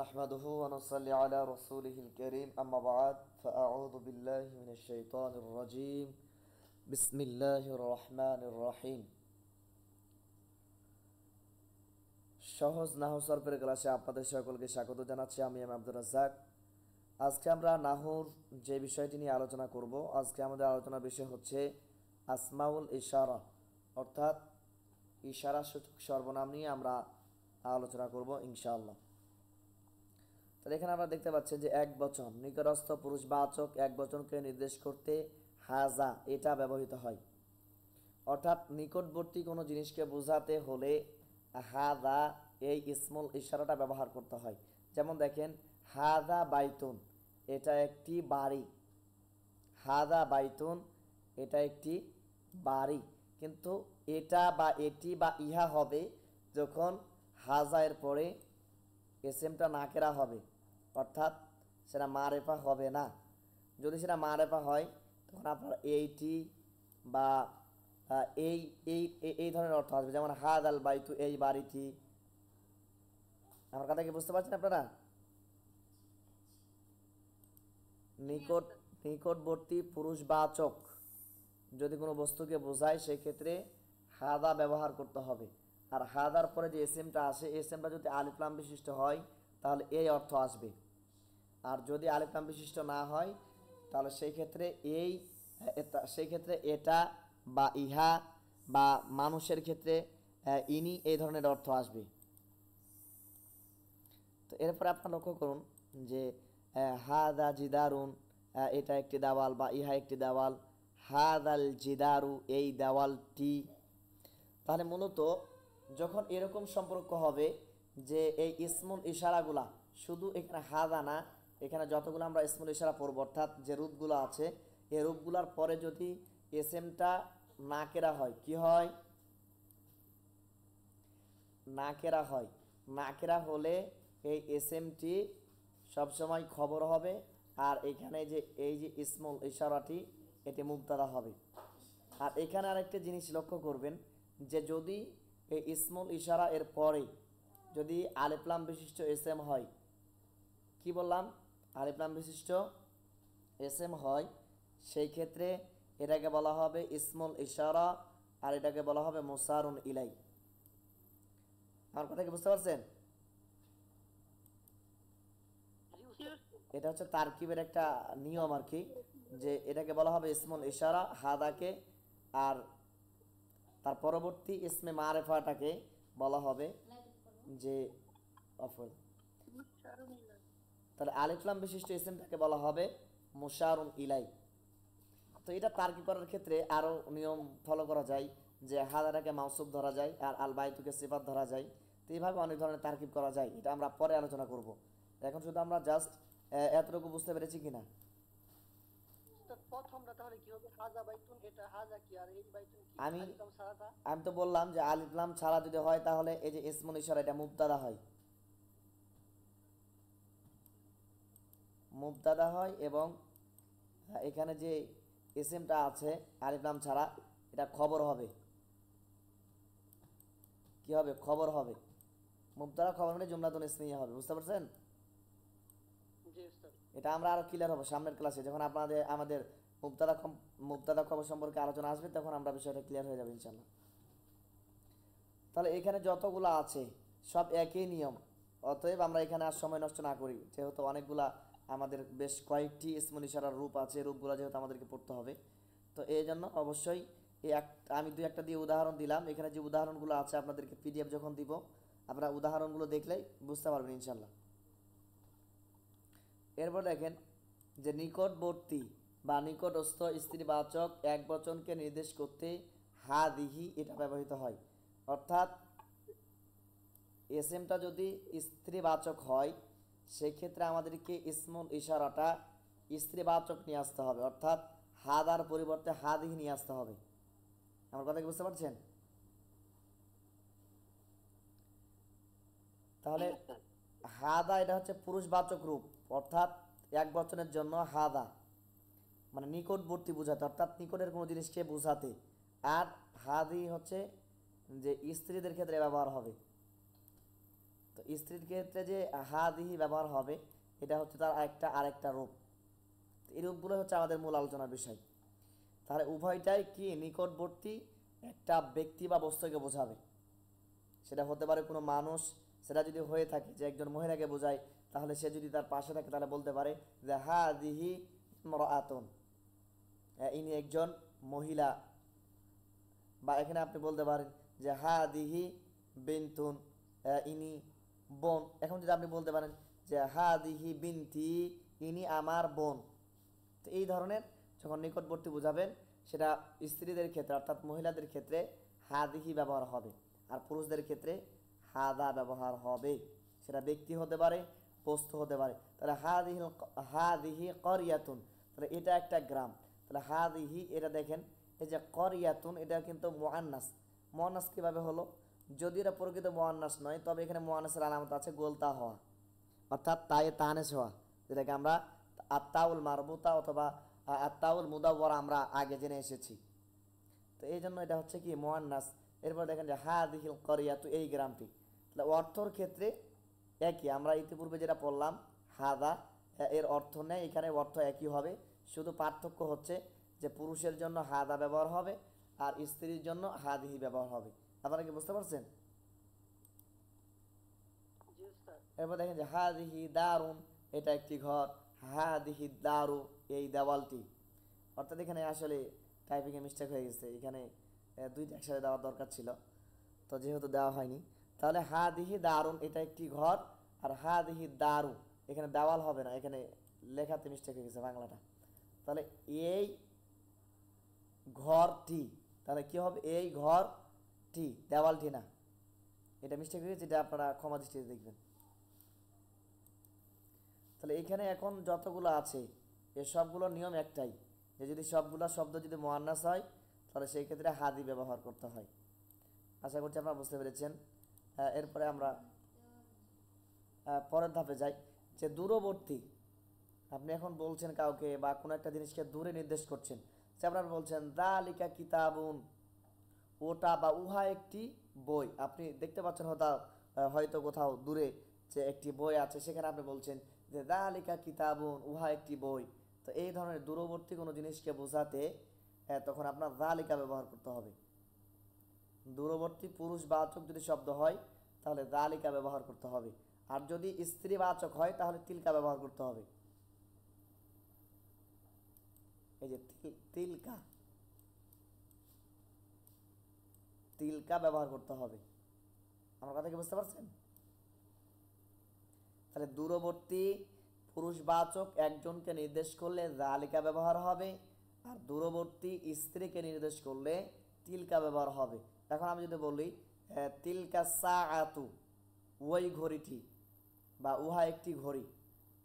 نحمده ونصلي على رسوله الكريم أما بعد فأعوذ بالله من الشيطان الرجيم بسم الله الرحمن الرحيم সহজ নাহু সরফের ক্লাসে আপনাদের সকলকে স্বাগত জানাচ্ছি। আমি আব্দুর রাজ্জাক। আজকে আমরা নাহুর যে বিষয়টি নিয়ে আলোচনা করব, আজকে আমাদের আলোচনার বিষয় হচ্ছে আসমাউল ইশারা, অর্থাৎ ইশারা সূচক সর্বনাম নিয়ে আমরা আলোচনা করব ইনশাআল্লাহ। তাহলে এখানে আমরা দেখতে পাচ্ছি যে এক বচন, নিকটস্থ পুরুষবাচক এক বচনকে নির্দেশ করতে হাজা এটা ব্যবহৃত হয়, অর্থাৎ নিকটবর্তী কোনো জিনিসকে বোঝাতে হলে হাদা এই ইসমুল ইশারাটা ব্যবহার করতে হয়। যেমন দেখেন, হাদা বাইতুন এটা একটি বাড়ি, হাদা বাইতুন এটা একটি বাড়ি, কিন্তু এটা বা এটি বা ইহা হবে যখন হাজা এর পরে এসএমটা নাকেরা হবে, অর্থাৎ সেটা মারেফা হবে না। যদি সেটা মারেফা হয় তখন আপনার এইটি বা এই এই এই ধরনের অর্থ আসবে, যেমন হাদ আল বাইতু এই বাড়িটি। আমার কথা কি বুঝতে পারছেন আপনারা? নিকটবর্তী পুরুষবাচক যদি কোনো বস্তুকে বোঝায় সেক্ষেত্রে হাদা ব্যবহার করতে হবে। আর হাদার পরে যে এসএমটা আসে, এসএমটা যদি আলিফ লাম বিশিষ্ট হয় তাহলে এই অর্থ আসবে, আর যদি আলিফ লাম বিশিষ্ট না হয় তাহলে সেই ক্ষেত্রে এটা বা ইহা বা মানুষের ক্ষেত্রে ইনি এই ধরনের অর্থ আসবে। তো এরপরে আপনারা লক্ষ্য করুন যে হাদা জিদারুন এটা একটি দেওয়াল বা ইহা একটি দেওয়াল, হাদাল জিদারু এই দেওয়ালটি। তাহলে মূলত যখন এরকম সম্পর্ক হবে যে এই ইসমুল ইশারাগুলা শুধু এখানে হাদা না, এখানে যতগুলো আমরা ইসমুল ইশারা পড়ব, অর্থাৎ যে রূপগুলো আছে এই রূপগুলোর পরে যদি এসএমটা নাকেরা হয়, কি হয়? নাকেরা হয়। নাকেরা হলে এই এসএমটি সবসময় খবর হবে, আর এখানে যে এই যে ইসমুল ইশারাটি এটি মুবতাদা হবে। আর এখানে আরেকটা জিনিস লক্ষ্য করবেন যে যদি এই ইসমুল ইশারা এর পরে যদি আলিফ লাম বিশিষ্ট এসএম হয়, কি বললাম? আলিফ লাম বিশিষ্ট এসএম হয়, সেই ক্ষেত্রে এটাকে বলা হবে ইসমুল ইশারা আর এটাকে বলা হবে মুসারুন ইলাই। আমার কথা কি বুঝতে পারছেন? এটা হচ্ছে তারকিবের একটা নিয়ম আর কি, যে এটাকে বলা হবে ইসমুল ইশারা হাদাকে, আর তার পরবর্তী ইসমে মারেফাটাকে বলা হবে যে অফল। তাহলে আলিফ লাম বিশিষ্ট ইসমটাকে বলা হবে মুশারুন ইলাই। তো এটা তারকিব করার ক্ষেত্রে আরও নিয়ম ফলো করা যায়, যে হাদাটাকে মাউসুফ ধরা যায় আর আল বাইতুকে সিফাত ধরা যায়। তো এইভাবে অনেক ধরনের তারকিব করা যায়, এটা আমরা পরে আলোচনা করব। এখন শুধু আমরা জাস্ট এতটুকু বুঝতে পেরেছি কিনা? আমি আমি তো বললাম যে আলিফ লাম ছাড়া যদি হয় তাহলে এই যে ইসমুল ইশারা এটা মুবতাদা হয়, মুবতাদা হয়, এবং এখানে যে এসএমটা আছে আলিফ লাম ছাড়া এটা খবর হবে। কি হবে? খবর হবে। মুবতাদা খবর মানে জুমলাতুন ইসমিয়া হবে। বুঝতে পারছেন? এটা আমরা আরো ক্লিয়ার হবো সামনের ক্লাসে, যখন আমাদের মুবতাদা খবর সম্পর্কে আলোচনা আসবে তখন আমরা বিষয়টা ক্লিয়ার হয়ে যাবে ইনশাআল্লাহ। তাহলে এখানে যতগুলো আছে সব একই নিয়ম, অতএব আমরা এখানে আর সময় নষ্ট না করি, যেহেতু অনেকগুলা আমাদের বেশ কয়েকটি ইসমুল ইশারার রূপ আছে, রূপগুলো যেহেতু আমাদেরকে পড়তে হবে, তো এই জন্য অবশ্যই আমি দুই একটা দিয়ে উদাহরণ দিলাম। এখানে যে উদাহরণগুলো আছে আপনাদেরকে পিডিএফ যখন দিব আপনারা উদাহরণগুলো দেখলেই বুঝতে পারবেন ইনশাল্লাহ। এরপর দেখেন যে নিকটবর্তী বা নিকটস্থ স্ত্রীবাচক এক বচনকে নির্দেশ করতে হাদিহি এটা ব্যবহৃত হয়, অর্থাৎ এসএমটা যদি স্ত্রীবাচক হয় সেক্ষেত্রে আমাদেরকে ইসমুল ইশারাটা স্ত্রীবাচক নিয়ে আসতে হবে, অর্থাৎ হাদার পরিবর্তে হাদিহি নিয়ে আসতে হবে। আমার কথা কি বুঝতে পারছেন? তাহলে হাদা এটা হচ্ছে পুরুষবাচক রূপ, অর্থাৎ এক বচনের জন্য হাদা মানে নিকটবর্তী বোঝাতে, অর্থাৎ নিকটের কোনো জিনিসকে বোঝাতে। আর হাদি হচ্ছে যে স্ত্রীদের ক্ষেত্রে ব্যবহার হবে। তো স্ত্রীর ক্ষেত্রে যে হাদিহি ব্যবহার হবে, এটা হচ্ছে তার আরেকটা রূপ। এই রূপগুলো হচ্ছে আমাদের মূল আলোচনার বিষয়। তাহলে উভয়টাই কি নিকটবর্তী একটা ব্যক্তি বা বস্তুকে বোঝাবে। সেটা হতে পারে কোনো মানুষ, সেটা যদি হয়ে থাকে যে একজন মহিলাকে বোঝায়, তাহলে সে যদি তার পাশে থাকে তাহলে বলতে পারে যে হাদিহি ইমরাআতুন, ইনি একজন মহিলা। বা এখানে আপনি বলতে পারেন যে হাদিহি বিনতুন, ইনি বোন। এখন যদি আপনি বলতে পারেন যে হাদিহি বিনতি, ইনি আমার বোন। তো এই ধরনের যখন নিকটবর্তী বোঝাবেন, সেটা স্ত্রীদের ক্ষেত্রে অর্থাৎ মহিলাদের ক্ষেত্রে হাদিহি ব্যবহার হবে, আর পুরুষদের ক্ষেত্রে হাদা ব্যবহার হবে। সেটা ব্যক্তি হতে পারে, বস্তু হতে পারে। তাহলে হাদিহি করিয়াতুন, তাহলে এটা একটা গ্রাম। তাহলে হাদিহি, এটা দেখেন এই যে করিয়াতুন, এটা কিন্তু মুআন্নাস। মুআন্নাস কীভাবে হলো? যদি এটা প্রকৃত মুআন্নাস নয়, তবে এখানে মুআন্নাসের আলামত আছে গোলতা হওয়া, অর্থাৎ তায়ে তানেস হওয়া, যেটাকে আমরা আত্তাউল মারবুতা অথবা আত্তাউল মুদাওয়ারা আমরা আগে জেনে এসেছি। তো এই জন্য এটা হচ্ছে কি মুআন্নাস। এরপর দেখেন যে হাদিহিল করিয়াতু, এই গ্রামটি। তাহলে অর্থর ক্ষেত্রে একই, আমরা ইতিপূর্বে যেটা পড়লাম হাদা, এর অর্থ নেই, এখানে অর্থ একই হবে। শুধু পার্থক্য হচ্ছে যে পুরুষের জন্য হাদা ব্যবহার হবে আর স্ত্রীর জন্য হাদিহি ব্যবহার হবে। আপনারা কি বুঝতে পারছেন? এরপর দেখেন যে হাদিহি দারুন, এটা একটি ঘর। হাদিহি দারু, এই দেওয়ালটি। অর্থাৎ এখানে আসলে টাইপিংয়ে মিস্টেক হয়ে গেছে, এখানে দুইটা একসাথে দেওয়ার দরকার ছিল, তো যেহেতু দেওয়া হয়নি। তাহলে হাদিহি দারুন, এটা একটি ঘর। আর হাদিহি দারু, এখানে দেওয়াল হবে না, এখানে লেখাতে মিস্টেক হয়ে গেছে বাংলাটা। তাহলে এই ঘরটি, তাহলে কি হবে? এই ঘরটি, দেওয়ালটি না, এটা মিস্টেক হয়ে গেছে, এটা আপনারা ক্ষমা দৃষ্টিতে দেখবেন। তাহলে এখানে এখন যতগুলো আছে, এ সবগুলোর নিয়ম একটাই, যে যদি সবগুলো শব্দ যদি মুআন্নাস হয়, তাহলে সেই ক্ষেত্রে হাদি ব্যবহার করতে হয়। আশা করছি আপনারা বুঝতে পেরেছেন। এরপরে আমরা পরের ধাপে যাই, যে দূরবর্তী। আপনি এখন বলছেন কাউকে বা কোনো একটা জিনিসকে দূরে নির্দেশ করছেন, যে আপনারা বলছেন যালিকা কিতাবুন, ওটা বা উহা একটি বই। আপনি দেখতে পাচ্ছেন হয়তো কোথাও দূরে যে একটি বই আছে, সেখানে আপনি বলছেন যে যালিকা কিতাবুন, উহা একটি বই। তো এই ধরনের দূরবর্তী কোনো জিনিসকে বোঝাতে তখন আপনার যালিকা ব্যবহার করতে হবে। দূরবর্তী পুরুষবাচক যদি শব্দ হয়, তাহলে যালিকা ব্যবহার করতে হবে। আর যদি স্ত্রীবাচক হয়, তাহলে তিলকা ব্যবহার করতে হবে। এই যে তিলকা, তিলকা ব্যবহার করতে হবে। আমার কথা কি বুঝতে পারছেন? তাহলে দূরবর্তী পুরুষবাচক একজনকে নির্দেশ করলে যালিকা ব্যবহার হবে, আর দূরবর্তী স্ত্রীকে নির্দেশ করলে তিলকা ব্যবহার হবে। এখন আমি যদি বলি তিলকা সাআতু, ওই ঘড়িটি, বা উহা একটি ঘড়ি।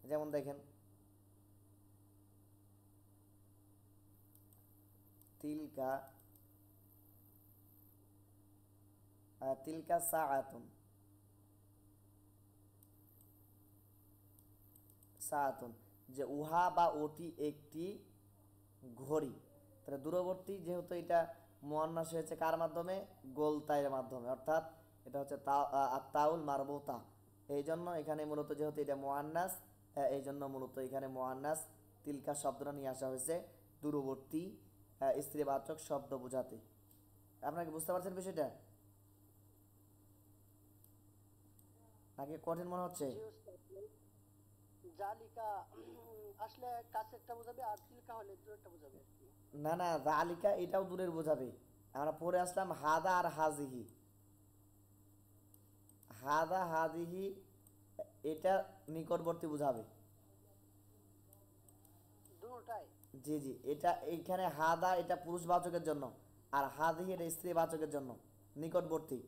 যেমন দেখেন তিলকা, তিলকা সাআতুন, সাআতুন, যে উহা বা ওটি একটি ঘড়ি। তাহলে দূরবর্তী যেহেতু এটা মুআন্নাস হয়েছে কার মাধ্যমে? গোলতায়ের মাধ্যমে, অর্থাৎ এটা হচ্ছে তাউল মারবুতা। এই জন্য এখানে মূলত যেহেতু এটা মুআন্নাস, এই জন্য মূলত এখানে মুআন্নাস তিলকা শব্দটা নিয়ে আসা হয়েছে দূরবর্তী স্ত্রীবাচক শব্দ বোঝাতে। আপনারা কি বুঝতে পারছেন বিষয়টা, নাকি কঠিন মনে হচ্ছে? জালিকা আসলে কাছেরটা বোঝাবে আর তিলকা হলে দূরেরটা বোঝাবে আর কি। না না, জালিকা এটাও দূরের বোঝাবে। আমরা পড়ে আসলাম হাদা আর হাজিহি। হাদা হাদিহি এটা নিকটবর্তী বোঝাবে। দুটোটাই। জি জি, এটা এইখানে হাদা এটা পুরুষবাচকের জন্য, আর হাদিহি এটা স্ত্রীবাচকের জন্য নিকটবর্তী।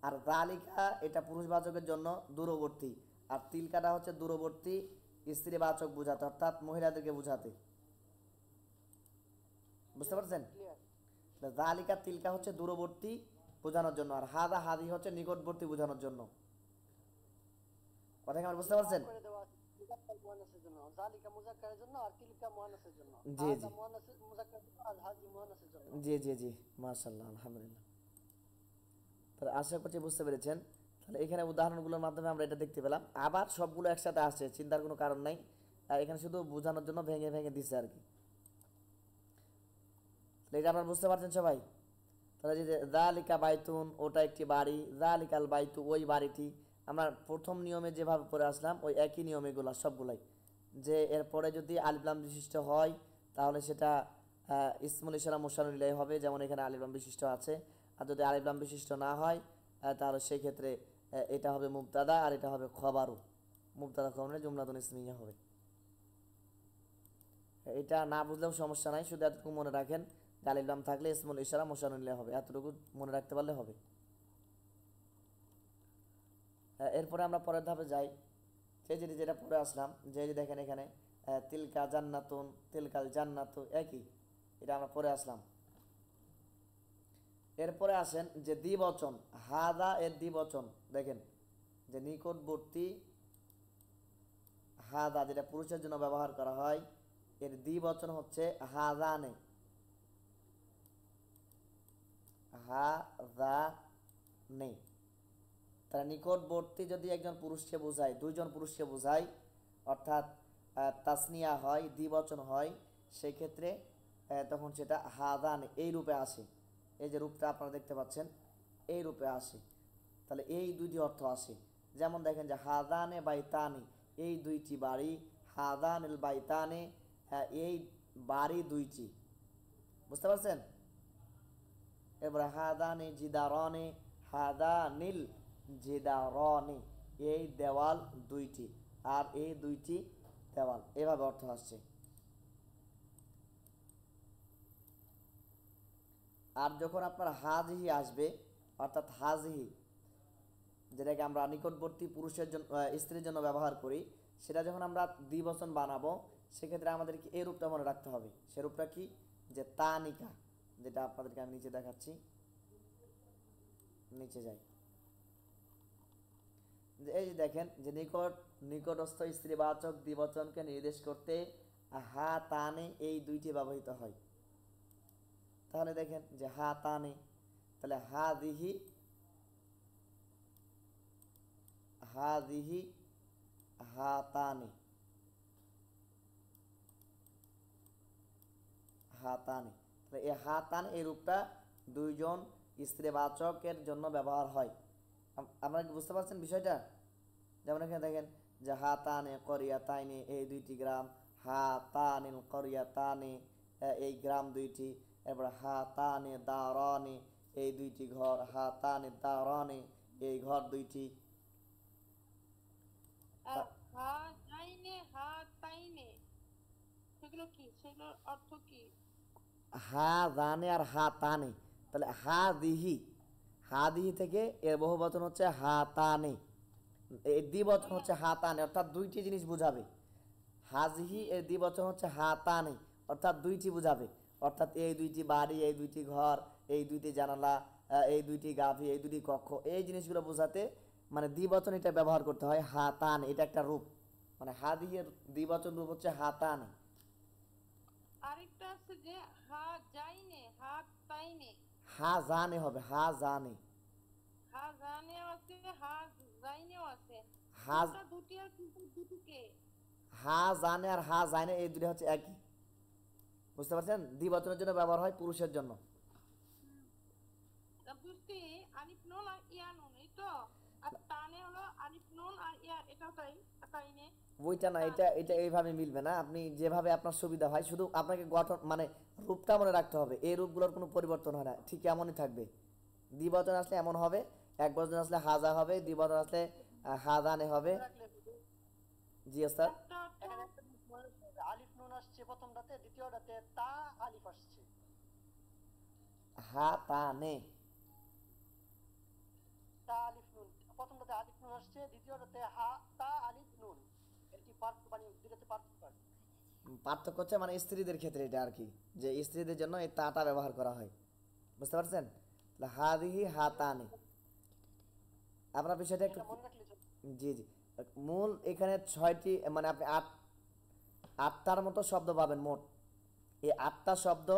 আর জালিকা এটা পুরুষবাচকের জন্য দূরবর্তী। আর তিলকাটা হচ্ছে দূরবর্তী স্ত্রীবাচক বোঝাতে, অর্থাৎ মহিলাদেরকে বোঝাতে। বুঝতে পারছেন? ক্লিয়ার। জালিকা তিলকা হচ্ছে দূরবর্তী বোঝানোর জন্য, আর হাদা হাদি হচ্ছে নিকটবর্তী বোঝানোর জন্য। কথা কি আমার বুঝতে ভাগ পারছেন? করে দেওয়া আছে মুযাক্কার মুয়ান্নাসের জন্য, জালিকা মুযাক্কারের জন্য আর তিলকা মুয়ান্নাসের জন্য, জি হাযা জি মুয়ান্নাসের মুযাক্কারের জন্য আর হাযি মুয়ান্নাসের জন্য। জি জি জি, মাশাআল্লাহ, আলহামদুলিল্লাহ। তাহলে আশা করছি বুঝতে পেরেছেন। তাহলে এখানে উদাহরণগুলোর মাধ্যমে আমরা এটা দেখতে পেলাম। আবার সবগুলো একসাথে আসছে, চিন্তার কোনো কারণ নাই। এখানে শুধু বোঝানোর জন্য ভেঙে ভেঙে দিচ্ছে আর কি। এটা আপনারা বুঝতে পারছেন সবাই? তাহলে যে যালিকা বাইতুন, ওটা একটি বাড়ি, যালিকাল বাইতু, ওই বাড়িটি। আমরা প্রথম নিয়মে যেভাবে পড়ে আসলাম ওই একই নিয়ম এগুলো সবগুলাই। যে এরপরে যদি আলিফ লাম বিশিষ্ট হয় তাহলে সেটা ইসমুল ইশারা মুশারুল ইলাইহি হবে, যেমন এখানে আলিফ লাম বিশিষ্ট আছে। আর যদি আলিফ লাম বিশিষ্ট না হয় তাহলে সেই ক্ষেত্রে এটা হবে মুবতাদা আর এটা হবে খবারু। মুবতাদা খবরে জুমলাতুন ইসমিয়া হবে। এটা না বুঝলেও সমস্যা নাই, শুধু এতটুকু মনে রাখেন যে আলিফ লাম থাকলে ইসমুল ইশারা মুশারুল ইলাইহি হবে, এতটুকু মনে রাখতে পারলে হবে। এরপরে আমরা পরের ধাপে যাই। যেটা পড়ে আসলাম, যে দেখেন এখানে তিলকা জান্নাতুন, তিলকাল জান্নাতু একই, এটা আমরা পড়ে আসলাম। এরপরে আসেন যে দ্বিবচন, হাদা এর দ্বিবচন দেখেন, যে নিকটবর্তী হাদা যেটা পুরুষের জন্য ব্যবহার করা হয়, এর দ্বিবচন হচ্ছে হাদানে। হাদানে, তারা নিকটবর্তী যদি একজন পুরুষকে বোঝায়, দুইজন পুরুষকে বোঝায়, অর্থাৎ তাসনিয়া হয়, দ্বিবচন হয়, সেই ক্ষেত্রে তখন সেটা হাদান এই রূপে আসে। এই যে রূপটা আপনারা দেখতে পাচ্ছেন এই রূপে আসে। তাহলে এই দুইটি অর্থ আসে। যেমন দেখেন যে হাদানে বাইতানে, এই দুইটি বাড়ি, হাদানিল বাইতানে, এই বাড়ি দুইটি। বুঝতে পারছেন? এবারে হাদানে জিদারনে, হাদানিল জিদারনে, এই দেওয়াল দুইটি, আর এই দুইটি দেওয়াল, এভাবে অর্থ আসছে। আর যখন আপনার হাজিহি আসবে, অর্থাৎ হাজিহি যেটাকে আমরা নিকটবর্তী পুরুষের জন্য স্ত্রীর জন্য ব্যবহার করি, সেটা যখন আমরা দ্বিবচন বানাবো সেক্ষেত্রে আমাদেরকে এই রূপটা মনে রাখতে হবে। সে রূপটা কি? যে তানিকা, যেটা আপনাদেরকে আমি নিচে দেখাচ্ছি। নিচে যাই, যে এই যে দেখেন যে নিকটস্থ স্ত্রীবাচক দ্বিবচনকে নির্দেশ করতে হা তানে এই দুইটি ব্যবহৃত হয়। তাহলে দেখেন যে হা তানে, তাহলে হাদিহি, হাদিহি হাতানে, হাতানে, তাহলে এই হাতান এই রূপটা দুইজন স্ত্রীবাচকের জন্য ব্যবহার হয়। আপনারা কি বুঝতে পারছেন বিষয়টা? যেমন এখানে দেখেন যে হাতানে করিয়াতাইনে, এই দুইটি গ্রাম, হাতানিল করিয়াতানে, এই গ্রাম দুইটি। এরপর হাতানে দারানে, এই দুইটি ঘর, হাতানে দারানে, এই ঘর দুইটি। হাজাইনে হাতাইনে, সেগুলো কি, সেগুলোর অর্থ কি? হা জানে আর হা তানে, তাহলে হা দিহি, হা দিহি থেকে এর বহুবচন হচ্ছে হা তানে, এর দ্বিবচন হচ্ছে হা তানে, অর্থাৎ দুইটি জিনিস বুঝাবে। হাজিহি এর দ্বিবচন হচ্ছে হা তানে, অর্থাৎ দুইটি বুঝাবে। অর্থাৎ এই দুইটি বাড়ি, এই দুইটি ঘর, এই দুইটি জানালা, এই দুইটি গাভী, এই দুইটি কক্ষ, এই জিনিসগুলো বোঝাতে মানে দ্বিবচন এটা ব্যবহার করতে হয় হা তান, এটা একটা রূপ। মানে হাদিহের দ্বিবচন রূপ হচ্ছে হা তান। আরেকটা আছে যে হাজাইনে হাতাইনে, হা জানে হবে, হা জানে, হাজানেও আছে হাজাইনেও আছে, হা কোনটা দুটি আর কোনটা দুটিকে? হা জানে আর হা জানে এই দুটো হচ্ছে একই। বুঝতে পারছেন? দ্বিবচনের জন্য ব্যবহার হয় পুরুষের জন্য। বুঝতে আলিফ নুন আর ইয়া নুন, এই তো। আর তানে হলো আলিফ নুন আর ইয়া, এটাও তাই, তাইনে। ওইটা না, এটা এটা এইভাবে মিলবে না। আপনি যেভাবে আপনার সুবিধা হয়, শুধু আপনাকে গঠন মানে রূপটা মনে রাখতে হবে। এই রূপগুলোর কোনো পরিবর্তন হয় না, ঠিক এমনই থাকবে। দ্বিবচন আসলে এমন হবে, এক বচন আসলে হাজা হবে, দ্বিবচন আসলে হাজানে হবে। রাখলে হবে। জি স্যার। একটা অর্থ এখানে একটা জিনিস মনে রাখতে হবে, আলিফ নুন আসছে প্রথমটাতে, দ্বিতীয়টাতে তা আলিফ আসছে। হা তানে, তা আলিফ নুন, প্রথমটাতে আলিফ নুন আসছে, দ্বিতীয়টাতে হা তা আলিফ নুন। এর কি পার্থক্য, মানে দুইটাতে পার্থক্য আছে। পার্থক্য হচ্ছে মানে স্ত্রীদের ক্ষেত্রে এটা আর কি, যে স্ত্রীদের জন্য এই তাটা ব্যবহার করা হয়। বুঝতে পারছেন? হাদিহি হা তানে, আপনার বিষয়টা একটু এটা মনে রাখলে চলবে। জি জি। মূল এখানে 6টি মানে আপনি আটটার মতো শব্দ পাবেন মোট। এই 8টা শব্দ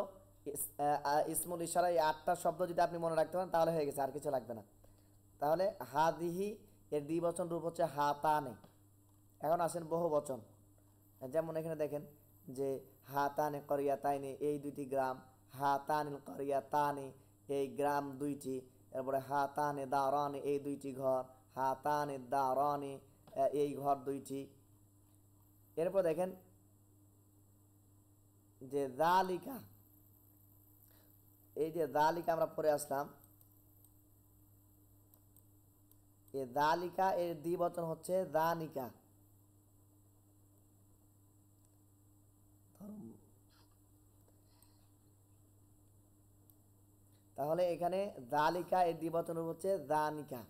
ইসমুল ইশারা, এই 8টা শব্দ যদি আপনি মনে রাখতে পারেন তাহলে হয়ে গেছে, আর কিছু লাগবে না। তাহলে হাদিহি এর দ্বিবচন রূপ হচ্ছে হাতানে। এখন আসেন বহু বচন, যেমন এখানে দেখেন যে হাতানে করিয়াতাইনে এই দুইটি গ্রাম, হাতানিল করিয়াতানে এই গ্রাম দুইটি, এরপরে হাতানে দারানে এই দুইটি ঘর, হাতানে দারানে এই ঘর দুইটি। এরপর দেখেন যে যালিকা, এই যে যালিকা আমরা পড়ে আসলাম, এই যালিকা এর দ্বিবচন হচ্ছে যানিকা। তাহলে এখানে যালিকা এর দ্বিবচন রূপ হচ্ছে যানিকা,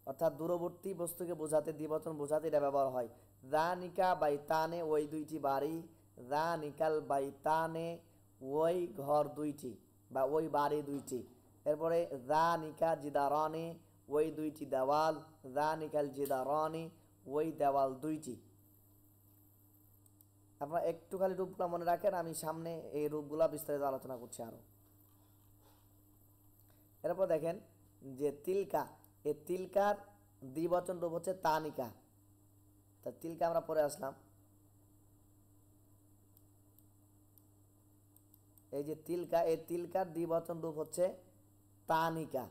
অর্থাৎ দূরবর্তী বস্তুকে বোঝাতে দ্বিবচন বোঝাতে এটা ব্যবহার হয়। যানিকা বাইতানে ওই দুইটি বাড়ি, যানিকাল বাইতানে ওই ঘর দুইটি বা ওই বাড়ি দুইটি। এরপরে যানিকা জিদারানে ওই দুইটি দেওয়াল, যানিকাল জিদারানে ওই দেওয়াল দুইটি। আপনারা একটু খালি রূপগুলো মনে রাখেন, আমি সামনে এই রূপগুলা বিস্তারিত আলোচনা করছি আরো। এরপর দেখেন যে তিলকা, এই তিলকার দ্বিবচন রূপ হচ্ছে তানিকা। তা তিলকা আমরা পরে আসলাম, এই যে তিলকা, এই তিলকার দ্বিবচন রূপ হচ্ছে তানিকা।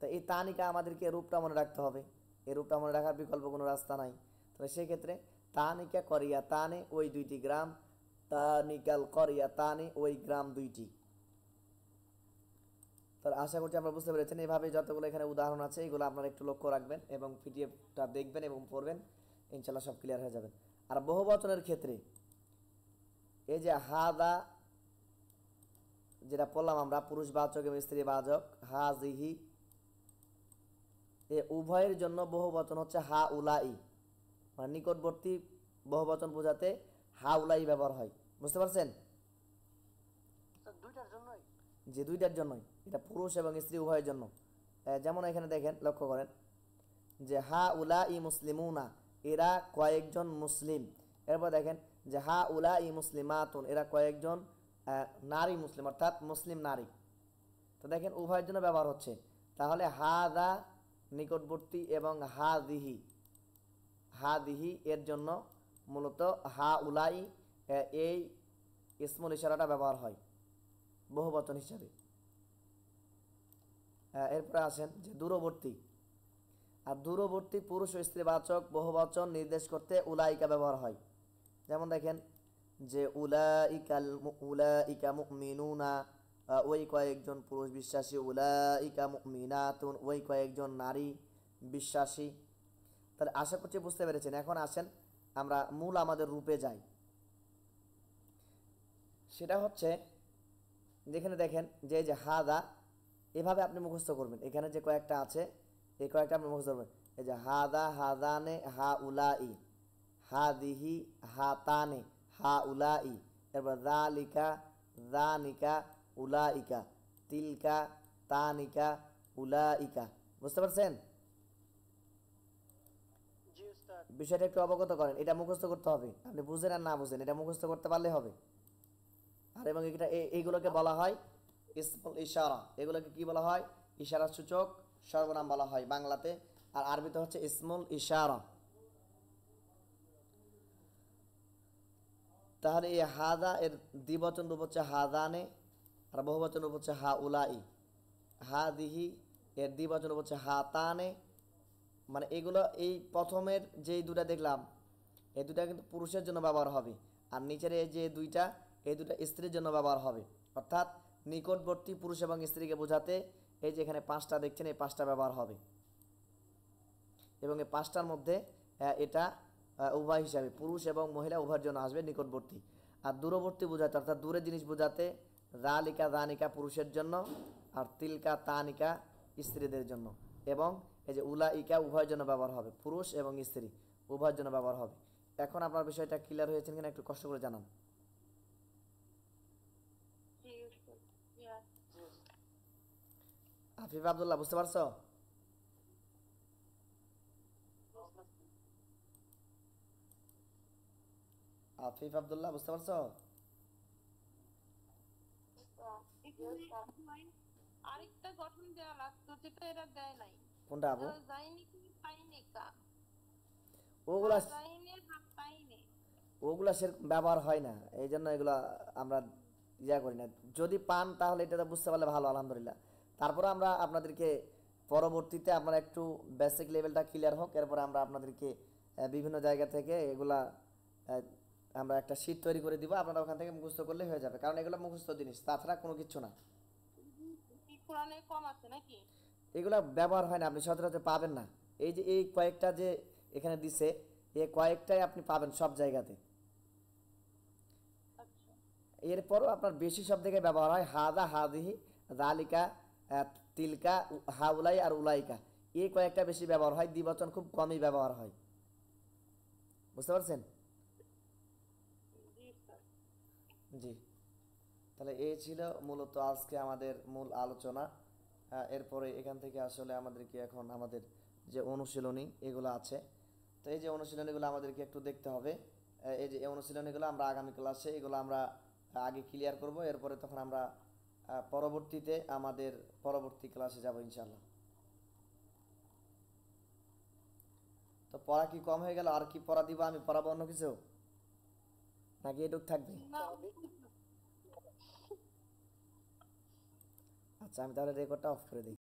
তো এই তানিকা আমাদেরকে রূপটা মনে রাখতে হবে, এই রূপটা মনে রাখার বিকল্প কোনো রাস্তা নাই। তবে সেক্ষেত্রে তানিকা করিয়া তানে ওই দুইটি গ্রাম, তানিকাল করিয়া তানে ওই গ্রাম দুইটি। তাহলে আশা করছি আমরা বুঝতে পেরেছেন। এইভাবে যতগুলো এখানে উদাহরণ আছে এগুলো আপনারা একটু লক্ষ্য রাখবেন এবং পিডিএফটা দেখবেন এবং পড়বেন, ইনশাল্লাহ সব ক্লিয়ার হয়ে যাবেন। আর বহুবচনের ক্ষেত্রে এই যে হাদা যেটা পড়লাম আমরা, পুরুষবাচক এবং স্ত্রীবাচক, হাজিহি এ উভয়ের জন্য বহুবচন হচ্ছে হা উলাই, মানে নিকটবর্তী বহুবচন বোঝাতে হা উলাই ব্যবহার হয়। বুঝতে পারছেন? দুইটার জন্যই, যে দুইটার জন্যই, এটা পুরুষ এবং স্ত্রী উভয়ের জন্য। যেমন এখানে দেখেন, লক্ষ্য করেন যে হা উলা ই মুসলিমুনা এরা কয়েকজন মুসলিম। এরপর দেখেন যে হা উলা ই মুসলিমাতুন এরা কয়েকজন নারী মুসলিম, অর্থাৎ মুসলিম নারী। তো দেখেন উভয়ের জন্য ব্যবহার হচ্ছে। তাহলে হাদা নিকটবর্তী এবং হাদিহি এর জন্য মূলত হা উলাই এই ইসমুল ইশারাটা ব্যবহার হয় বহুবচন হিসাবে। এরপরে আসেন যে দূরবর্তী, আর দূরবর্তী পুরুষ ও স্ত্রীবাচক বহুবচন নির্দেশ করতে উলাইকা ব্যবহার হয়। যেমন দেখেন যে উলাইকা মুমিনুনা ওই কয়েকজন পুরুষ বিশ্বাসী, উলাইকা মুমিনাতুন ওই কয়েকজন নারী বিশ্বাসী। তাহলে আশা করছি বুঝতে পেরেছেন। এখন আসেন আমরা মূল আমাদের রূপে যাই। সেটা হচ্ছে যেখানে দেখেন যে এই যে হাদা, এভাবে আপনি মুখস্থ করবেন। এখানে যে কয়েকটা আছে এই কয়েকটা আপনি মুখস্থ করবেন। এই যে হাদা, হাদানে, হা উলাই, হাদিহি, হাতানে, হা উলাই, এরপর যালিকা, যানিকা, উলাইকা, তিলকা, তানিকা, উলাইকা। বুঝতে পারছেন? জি উস্তাদ। বিষয়টা একটু অবগত করেন, এটা মুখস্থ করতে হবে। আপনি বুঝেন আর না বুঝেন, এটা মুখস্থ করতে পারলে হবে। আর এবং এটা এইগুলোকে বলা হয় ইসমুল ইশারা। এগুলোকে কি বলা হয়? ইশারা সূচক সর্বনাম বলা হয় বাংলাতে, আর আরবিতে হচ্ছে ইসমুল ইশারা। তাহলে এই হাদা এর দ্বিবচন রূপ হচ্ছে হাদানে, আর বহুবচন রূপ হচ্ছে হা উলাই। হাদিহি এর দ্বিবচন রূপ হচ্ছে হাতানে। মানে এগুলো এই প্রথমের যেই দুটা দেখলাম এই দুটা কিন্তু পুরুষের জন্য ব্যবহার হবে, আর নিচের এই যে দুইটা এই দুটা স্ত্রীর জন্য ব্যবহার হবে। অর্থাৎ নিকটবর্তী পুরুষ এবং স্ত্রীকে বোঝাতে এই যে এখানে পাঁচটা দেখছেন এই পাঁচটা ব্যবহার হবে, এবং এই পাঁচটার মধ্যে এটা উভয় হিসাবে পুরুষ এবং মহিলা উভয়ের জন্য আসবে নিকটবর্তী। আর দূরবর্তী বোঝাতে অর্থাৎ দূরের জিনিস বোঝাতে যালিকা, যানিকা পুরুষের জন্য, আর তিলকা, তানিকা স্ত্রীদের জন্য, এবং এই যে উলাইকা উভয়ের জন্য ব্যবহার হবে, পুরুষ এবং স্ত্রী উভয়ের জন্য ব্যবহার হবে। এখন আপনার বিষয়টা ক্লিয়ার হয়েছে কিনা একটু কষ্ট করে জানান। জি উস্তাদ। Yes. আফিফ আব্দুল্লাহ বুঝতে পারছো? আফিফ আব্দুল্লাহ বুঝতে পারছো? এখানে হয় আরেকটা গঠন দেওয়া লাগতো যেটা এরা দেয় নাই। কোনটা আবু? জাইনি কি পাইনে কা ওগুলা জাইনে হাত পাইনে। ওগুলা সেরকম ব্যবহার হয় না, এই জন্য এগুলা আমরা করি না। যদি পান তাহলে এটা তো বুঝতে পারলে ভালো, আলহামদুলিল্লাহ। তারপরে আমরা আপনাদেরকে পরবর্তীতে আপনারা একটু বেসিক লেভেলটা ক্লিয়ার হোক, এরপরে আমরা আপনাদেরকে বিভিন্ন জায়গা থেকে এগুলা আহ, আমরা একটা শীট তৈরি করে দিব, আপনারা ওখান থেকে মুখস্থ করলে হয়ে যাবে, কারণ এগুলো মুখস্থ জিনিস, তাছাড়া কোনো কিছু না। কি কোরআনে কম আছে নাকি? এগুলা ব্যবহার হয় না, আপনি সচরাচর পাবেন না। এই যে এই কয়েকটা যে এখানে দিছে, এই কয়েকটাই আপনি পাবেন সব জায়গাতে। আচ্ছা এরপরও আপনার বেশি সব থেকে ব্যবহার হয় হাদা, হাদিহি, জালিকা, তিলকা, হাউলাই আর উলাইকা, এই কয়েকটা বেশি ব্যবহার হয়, দ্বিবচন খুব কমই ব্যবহার হয়। বুঝতে পারছেন? জি স্যার। জি। তাহলে এই ছিল মূলত আজকে আমাদের মূল আলোচনা। এরপরে এখান থেকে আসলে আমাদেরকে এখন আমাদের যে অনুশীলনী এগুলো আছে, তো এই যে অনুশীলনীগুলো আমাদেরকে একটু দেখতে হবে। এই যে এই অনুশীলনীগুলো আমরা আগামী ক্লাসে এগুলো আমরা আগে ক্লিয়ার করব, এরপরে তখন আমরা পরবর্তীতে আমাদের পরবর্তী ক্লাসে যাব ইনশাল্লাহ। তো পড়া কি কম হয়ে গেল? আর কি পড়া দিব? আমি পড়াবো অন্য কিছু, নাকি এটুক থাকবে? না আচ্ছা, আমি তাহলে রেকর্ডটা অফ করে দিই।